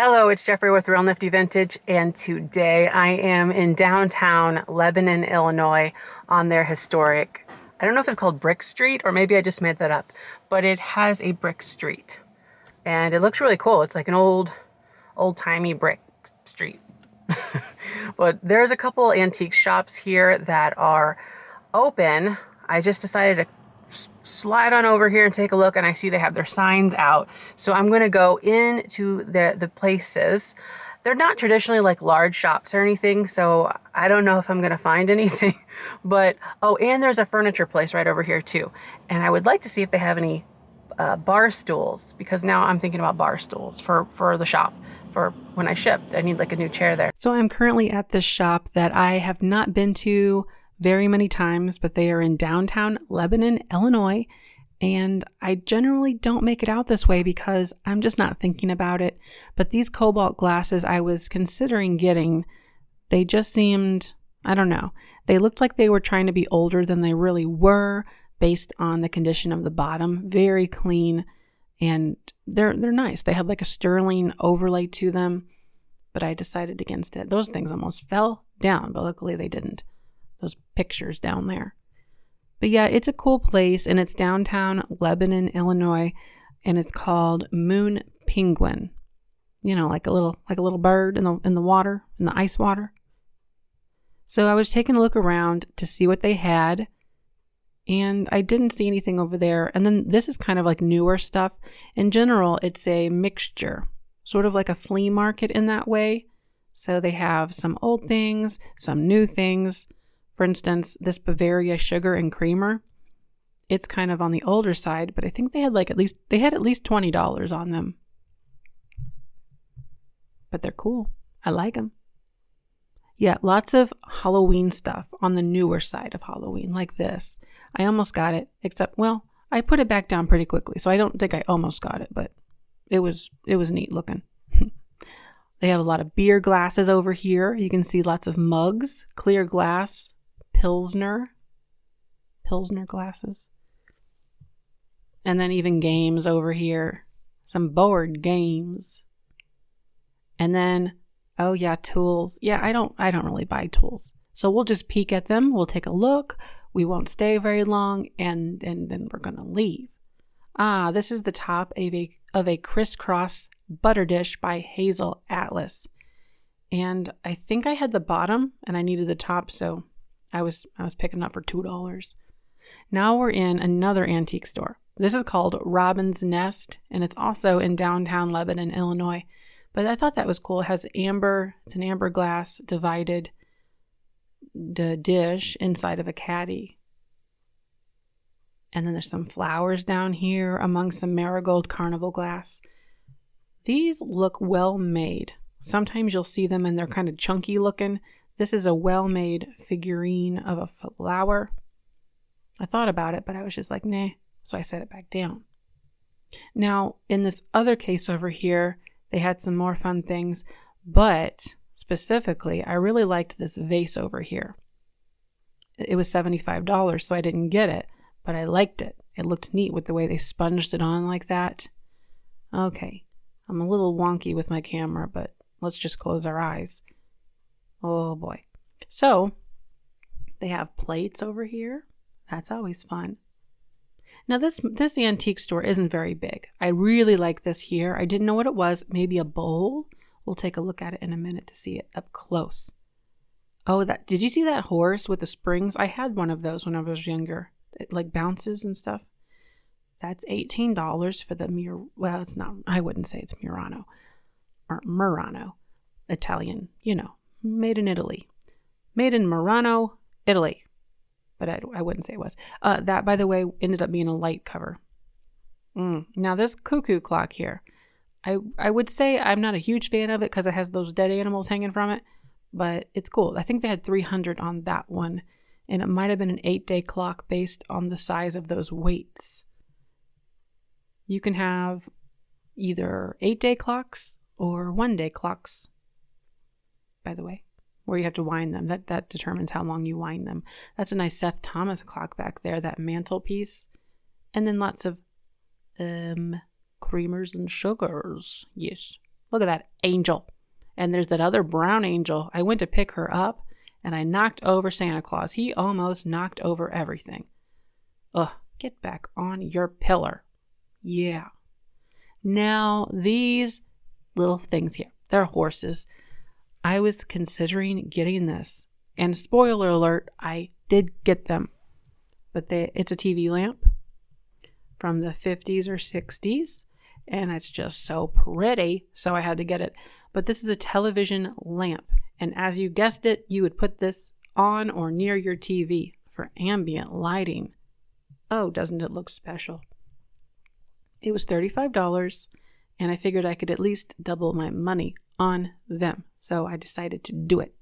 Hello, it's Jeffrey with Real Nifty Vintage, and today I am in downtown Lebanon, Illinois on their historic, I don't know if it's called Brick Street or maybe I just made that up, but it has a brick street and it looks really cool. It's like an old-timey brick street. But there's a couple antique shops here that are open. I just decided to slide on over here and take a look, and I see they have their signs out. So I'm going to go into the places. They're not traditionally like large shops or anything, so I don't know if I'm going to find anything. But, oh, and there's a furniture place right over here too. And I would like to see if they have any bar stools, because now I'm thinking about bar stools for the shop. For when I ship, I need like a new chair there. So I'm currently at this shop that I have not been to very many times, but they are in downtown Lebanon, Illinois. And I generally don't make it out this way because I'm just not thinking about it. But these cobalt glasses I was considering getting, they just seemed, I don't know. They looked like they were trying to be older than they really were based on the condition of the bottom. Very clean. And they're nice. They had like a sterling overlay to them, but I decided against it. Those things almost fell down, but luckily they didn't. Those pictures down there. But yeah, it's a cool place, and it's downtown Lebanon, Illinois, and it's called Moon Penguin. You know, like a little bird in the water, in the ice water. So I was taking a look around to see what they had, and I didn't see anything over there. And then this is kind of like newer stuff. In general, it's a mixture, sort of like a flea market in that way. So they have some old things, some new things. For instance, this Bavaria sugar and creamer, it's kind of on the older side, but I think they had at least $20 on them. But they're cool. I like them. Yeah, lots of Halloween stuff on the newer side of Halloween, like this. I almost got it, except, well, I put it back down pretty quickly, so I don't think I almost got it, but it was neat looking. They have a lot of beer glasses over here. You can see lots of mugs, clear glass, Pilsner glasses. And then even games over here, some board games. And then, oh yeah, tools. Yeah, I don't really buy tools. So we'll just peek at them. We'll take a look. We won't stay very long, and then we're going to leave. This is the top of a crisscross butter dish by Hazel Atlas. And I think I had the bottom and I needed the top, so I was picking up for $2. Now we're in another antique store. This is called Robin's Nest, and it's also in downtown Lebanon, Illinois. But I thought that was cool. It has it's an amber glass divided dish inside of a caddy. And then there's some flowers down here among some marigold carnival glass. These look well made. Sometimes you'll see them and they're kind of chunky looking. This is a well-made figurine of a flower. I thought about it, but I was just like, nah. So I set it back down. Now, in this other case over here, they had some more fun things, but specifically, I really liked this vase over here. It was $75, so I didn't get it, but I liked it. It looked neat with the way they sponged it on like that. Okay, I'm a little wonky with my camera, but let's just close our eyes. Oh boy. So, they have plates over here. That's always fun. Now this antique store isn't very big. I really like this here. I didn't know what it was. Maybe a bowl? We'll take a look at it in a minute to see it up close. Oh, did you see that horse with the springs? I had one of those when I was younger. It like bounces and stuff. That's $18 for the well, it's not, I wouldn't say it's Murano. Or Murano. Italian, made in Italy. Made in Murano, Italy. But I wouldn't say it was. That, by the way, ended up being a light cover. Now this cuckoo clock here, I would say I'm not a huge fan of it because it has those dead animals hanging from it, but it's cool. I think they had 300 on that one, and it might have been an 8-day clock based on the size of those weights. You can have either 8-day clocks or 1-day clocks, by the way, where you have to wind them. That determines how long you wind them. That's a nice Seth Thomas clock back there, that mantelpiece. And then lots of creamers and sugars. Yes, Look at that angel. And there's that other brown angel. I went to pick her up and I knocked over Santa Claus. He almost knocked over everything. Ugh, get back on your pillar. Yeah. Now, these little things here, they're horses. I was considering getting this. And spoiler alert, I did get them. But it's a TV lamp from the 50s or 60s. And it's just so pretty, so I had to get it. But this is a television lamp. And as you guessed it, you would put this on or near your TV for ambient lighting. Oh, doesn't it look special? It was $35, and I figured I could at least double my money on them. So I decided to do it.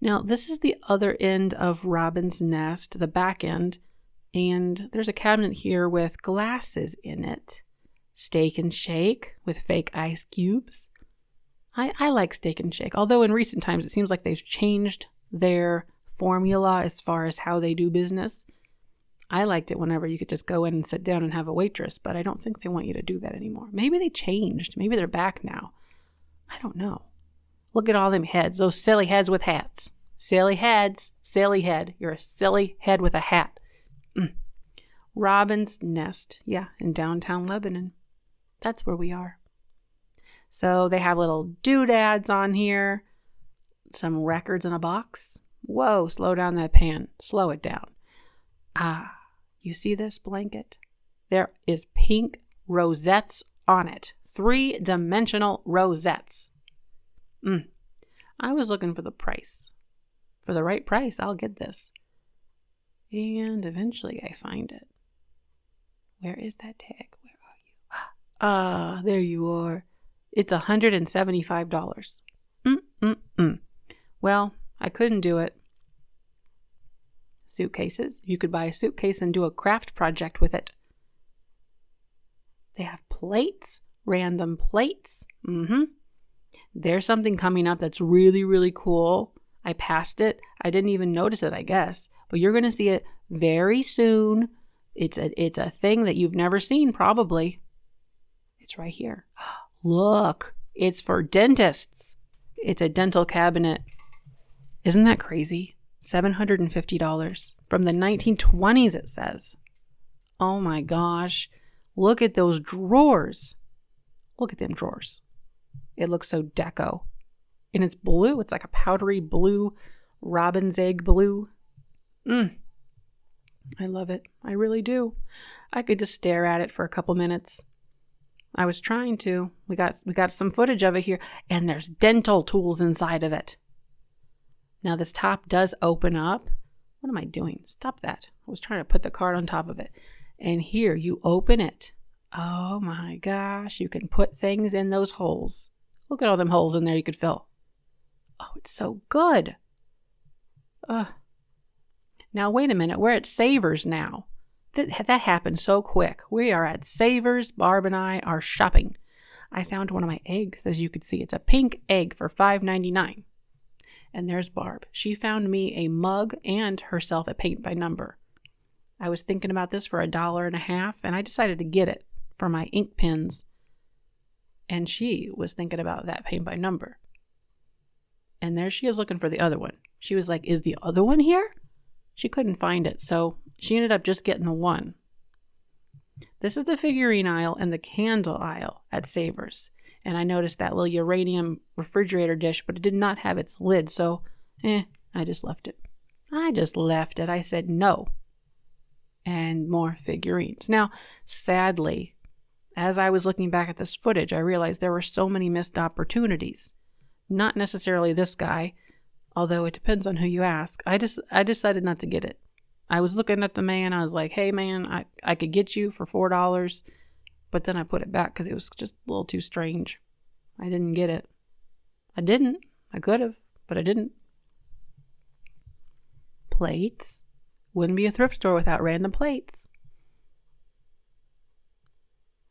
Now, this is the other end of Robin's nest, the back end. And there's a cabinet here with glasses in it. Steak and Shake with fake ice cubes. I like Steak and Shake, although in recent times it seems like they've changed their formula as far as how they do business. I liked it whenever you could just go in and sit down and have a waitress, but I don't think they want you to do that anymore. Maybe they changed. Maybe they're back now. I don't know. Look at all them heads, those silly heads with hats. Silly heads, silly head. You're a silly head with a hat. Robin's Nest, yeah, in downtown Lebanon. That's where we are. So they have little doodads on here, some records in a box. Whoa, slow down that pan. Slow it down. You see this blanket? There is pink rosettes on it. 3-dimensional rosettes. I was looking for the price. For the right price, I'll get this. And eventually I find it. Where is that tag? Where are you? There you are. It's $175. Well, I couldn't do it. Suitcases. You could buy a suitcase and do a craft project with it. They have plates, random plates. There's something coming up that's really, really cool. I passed it. I didn't even notice it, I guess. But you're going to see it very soon. It's a thing that you've never seen, probably. It's right here. Look, it's for dentists. It's a dental cabinet. Isn't that crazy? $750 from the 1920s, it says. Oh my gosh. Look at those drawers. Look at them drawers. It looks so deco. And it's blue. It's like a powdery blue, robin's egg blue. I love it. I really do. I could just stare at it for a couple minutes. I was trying to. We got some footage of it here, and there's dental tools inside of it. Now this top does open up. What am I doing? Stop that. I was trying to put the card on top of it. And here you open it. Oh my gosh, you can put things in those holes. Look at all them holes in there you could fill. Oh, it's so good. Now wait a minute, we're at Savers now. That happened so quick. We are at Savers. Barb and I are shopping. I found one of my eggs, as you could see. It's a pink egg for $5.99. And there's Barb. She found me a mug and herself a paint by number. I was thinking about this for $1.50, and I decided to get it for my ink pens. And she was thinking about that paint by number. And there she is looking for the other one. She was like, is the other one here? She couldn't find it, so she ended up just getting the one. This is the figurine aisle and the candle aisle at Savers. And I noticed that little uranium refrigerator dish, but it did not have its lid, so I just left it. I said no. And more figurines. Now, sadly, as I was looking back at this footage, I realized there were so many missed opportunities. Not necessarily this guy, although it depends on who you ask. I decided not to get it. I was looking at the man. I was like, hey, man, I could get you for $4. But then I put it back because it was just a little too strange. I didn't get it. I didn't. I could have, but I didn't. Plates. Wouldn't be a thrift store without random plates.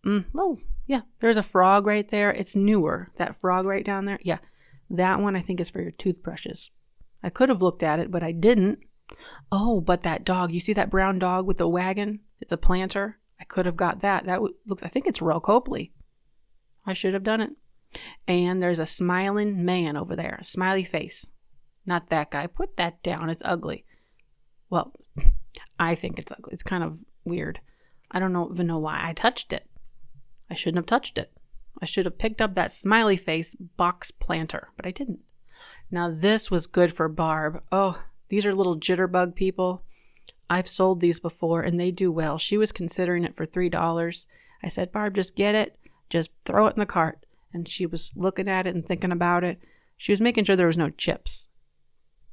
Oh, yeah. There's a frog right there. It's newer. That frog right down there. Yeah. That one I think is for your toothbrushes. I could have looked at it, but I didn't. Oh, but that dog. You see that brown dog with the wagon? It's a planter. I could have got that. That looks. I think it's Royal Copley. I should have done it. And there's a smiling man over there, a smiley face. Not that guy. Put that down. It's ugly. Well, I think it's ugly. It's kind of weird. I don't even know why I touched it. I shouldn't have touched it. I should have picked up that smiley face box planter, but I didn't. Now this was good for Barb. Oh, these are little jitterbug people. I've sold these before and they do well. She was considering it for $3. I said, Barb, just get it. Just throw it in the cart. And she was looking at it and thinking about it. She was making sure there was no chips.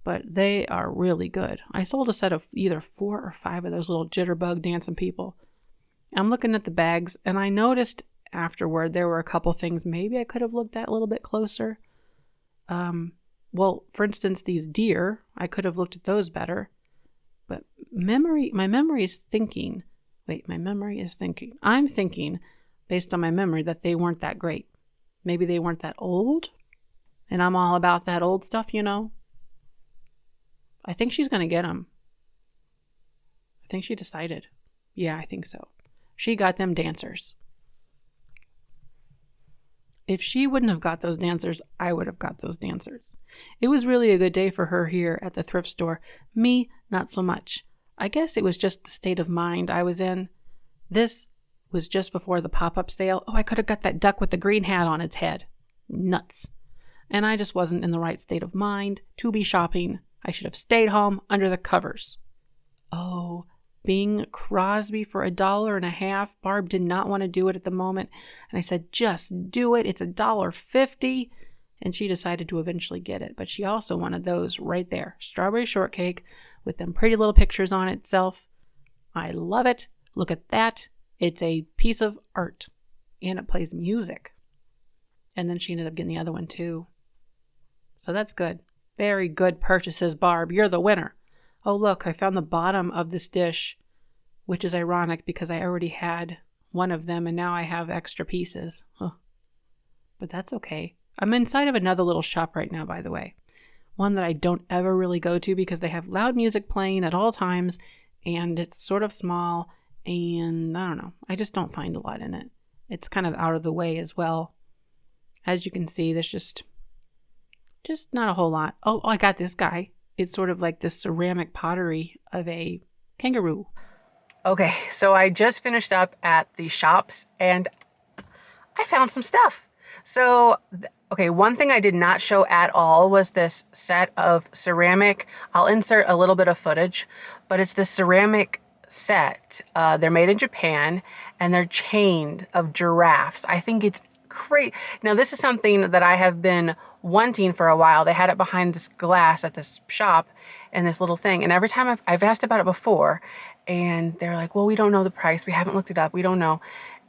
But they are really good. I sold a set of either 4 or 5 of those little jitterbug dancing people. I'm looking at the bags and I noticed afterward there were a couple things maybe I could have looked at a little bit closer. Well, for instance, these deer, I could have looked at those better. But my memory is thinking. I'm thinking, based on my memory, that they weren't that great. Maybe they weren't that old. And I'm all about that old stuff, you know. I think she's going to get them. I think she decided. Yeah, I think so. She got them dancers. If she wouldn't have got those dancers, I would have got those dancers. It was really a good day for her here at the thrift store. Me, not so much. I guess it was just the state of mind I was in. This was just before the pop-up sale. Oh, I could have got that duck with the green hat on its head. Nuts. And I just wasn't in the right state of mind to be shopping. I should have stayed home under the covers. Oh, Bing Crosby for $1.50. Barb did not want to do it at the moment. And I said, just do it. It's $1.50. And she decided to eventually get it. But she also wanted those right there. Strawberry shortcake with them pretty little pictures on itself. I love it. Look at that. It's a piece of art. And it plays music. And then she ended up getting the other one too. So that's good. Very good purchases, Barb. You're the winner. Oh, look, I found the bottom of this dish, which is ironic because I already had one of them and now I have extra pieces. Huh. But that's okay. I'm inside of another little shop right now, by the way. One that I don't ever really go to because they have loud music playing at all times and it's sort of small and I don't know. I just don't find a lot in it. It's kind of out of the way as well. As you can see, there's just not a whole lot. Oh, I got this guy. It's sort of like this ceramic pottery of a kangaroo. Okay, so I just finished up at the shops and I found some stuff. So, okay, one thing I did not show at all was this set of ceramic. I'll insert a little bit of footage, but it's this ceramic set. They're made in Japan and they're chained of giraffes. I think it's great. Now, this is something that I have been wanting for a while. They had it behind this glass at this shop and this little thing. And every time I've asked about it before and they're like, well, we don't know the price. We haven't looked it up. We don't know.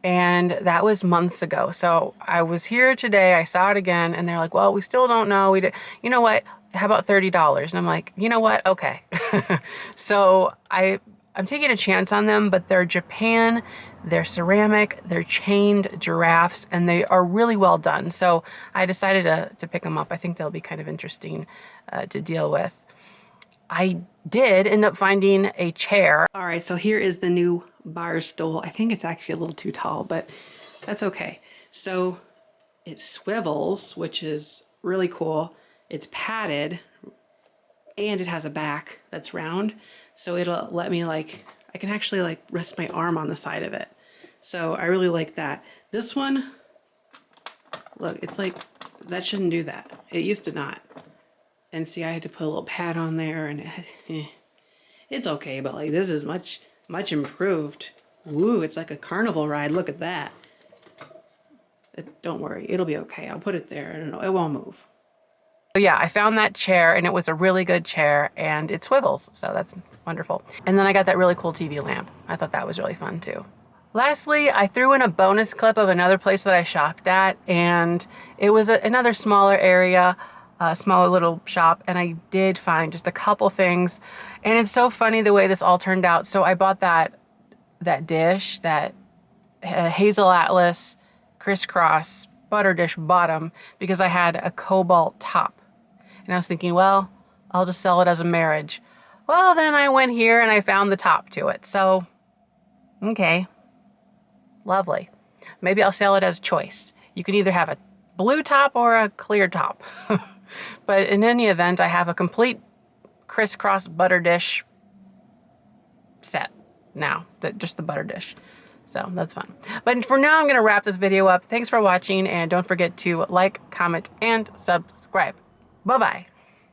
And that was months ago. So I was here today. I saw it again and they're like, well, we still don't know. You know what? How about $30? And I'm like, you know what? Okay. So I'm taking a chance on them, but they're Japan, they're ceramic, they're chained giraffes, and they are really well done. So I decided to pick them up. I think they'll be kind of interesting to deal with. I did end up finding a chair. All right, so here is the new bar stool. I think it's actually a little too tall, but that's okay. So it swivels, which is really cool. It's padded, and it has a back that's round. So it'll let me I can actually rest my arm on the side of it. So I really like that. This one, look, it's that shouldn't do that. It used to not. And see, I had to put a little pad on there and it's okay, but this is much improved. Woo, it's like a carnival ride. Look at that. Don't worry, it'll be okay. I'll put it there. I don't know, it won't move. So yeah, I found that chair and it was a really good chair and it swivels. So that's wonderful. And then I got that really cool TV lamp. I thought that was really fun too. Lastly, I threw in a bonus clip of another place that I shopped at and it was another smaller area, a smaller little shop. And I did find just a couple things. And it's so funny the way this all turned out. So I bought that dish, that Hazel Atlas crisscross butter dish bottom because I had a cobalt top. And I was thinking, well, I'll just sell it as a marriage. Well, then I went here and I found the top to it. So, okay, lovely. Maybe I'll sell it as choice. You can either have a blue top or a clear top. But in any event, I have a complete crisscross butter dish set now, just the butter dish. So that's fun. But for now, I'm going to wrap this video up. Thanks for watching, and don't forget to like, comment, and subscribe. Bye-bye.